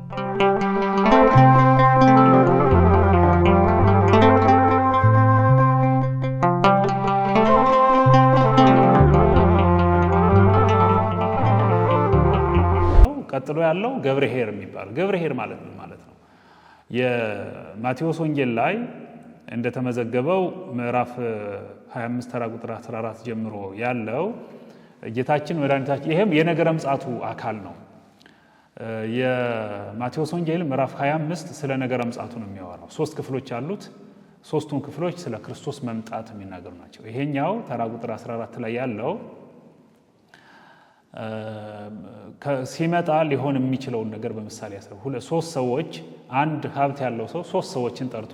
ቀጥሎ ያለው ገብርኄር የሚባል ገብርኄር ማለት ነው የማቴዎስ ወንጌል ላይ እንደተመዘገበው ምዕራፍ 25 ተራ ቁጥር 14 ጀምሮ ያለው ጌታችን መድኃኒታችን ይሄም የነገረ ምጽአቱ አካል ነው። የማቴዎስ ወንጌል ምዕራፍ 25 ስለ ነገረ ምጽአቱ ነው የሚያወራው። 3 ክፍሎች አሉት። ሶስቱን ክፍሎች ስለ ክርስቶስ መምጣት የሚናገሩ ናቸው። ይሄኛው ተራ ቁጥር 14 ላይ ያለው ሲመጣ ሊሆን የሚችለውን ነገር በምሳሌ ያስረው። 3 ሰዎች አንድ ሀብት ያለው ሰው 3 ሰዎችን ጠርቶ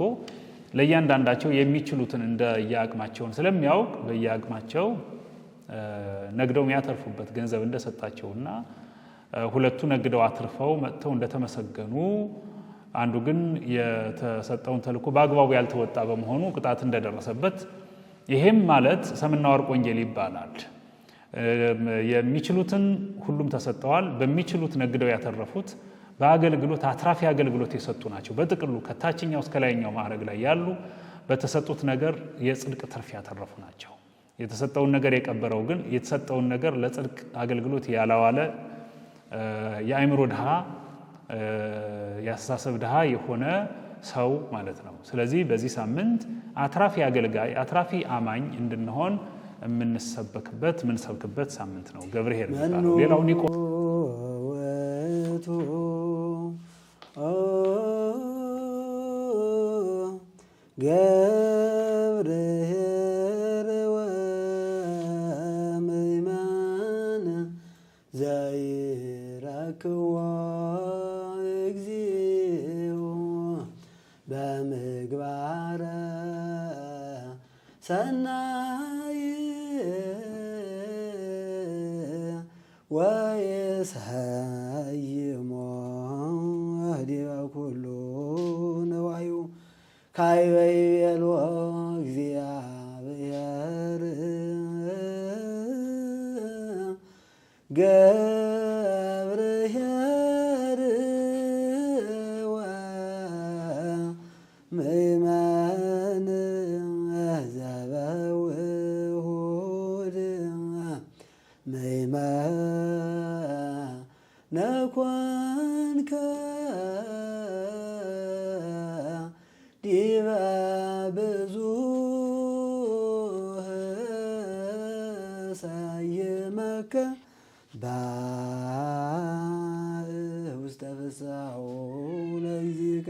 ለእያንዳንዳቸው የሚችሉትን እንደ የአቅማቸውን ስለሚያውቅ በየአቅማቸው ነግደው የሚያተርፉበት ገንዘብ እንደሰጣቸውና 2ቱ ነግደው አትርፈው መጥተው እንደተመሰገኑ አንዱ ግን የተሰጠውን ተልእኮ በአግባቡ ያልተወጣ በመሆኑ ቅጣት እንደደረሰበት ይሄም ማለት ሰምና ወርቅ ወንጌል ይባላል። የሚችሉትን ሁሉም ተሰጠዋል። በሚችሉት ነግደው ያተረፉት በአገልግሎት አትራፊ አገልግሎት የሰጡ ናቸው። በጥቅሉ ከታችኛው እስከ ላይኛው ማዕረግ ላይ ያሉ በተሰጡት ነገር የጽድቅ ትርፍ ያተረፉ ናቸው። የተሰጠውን ነገር የቀበረው ግን የተሰጠውን ነገር ለጽድቅ አገልግሎት ያላዋለ የአእምሮ ድሃ የአስተሳሰብ ድሃ የሆነ ሰው ማለት ነው። ስለዚህ በዚህ ሳምንት አትራፊ አገልጋይ አትራፊ አማኝ እንድንሆን የምንሰብክበት ሳምንት ነው ገብርኄር የሚባለው። ሌላው ኒቆ ገብርኄር ወምእመን ዘይረክዋ እግዚኦ በምግባረ ሰናይ ወየሰይሞ ዲበ ኩሉ ነዋዩ ካይበ ይቤሎ እግዚአብሔር ገብርኄር ወምእመን ዘበውሁድ ምእመነ ኮንከ ዲበ ብዙኅ ሰይመከ ውስተ ፍስሓሁ ለግዚእከ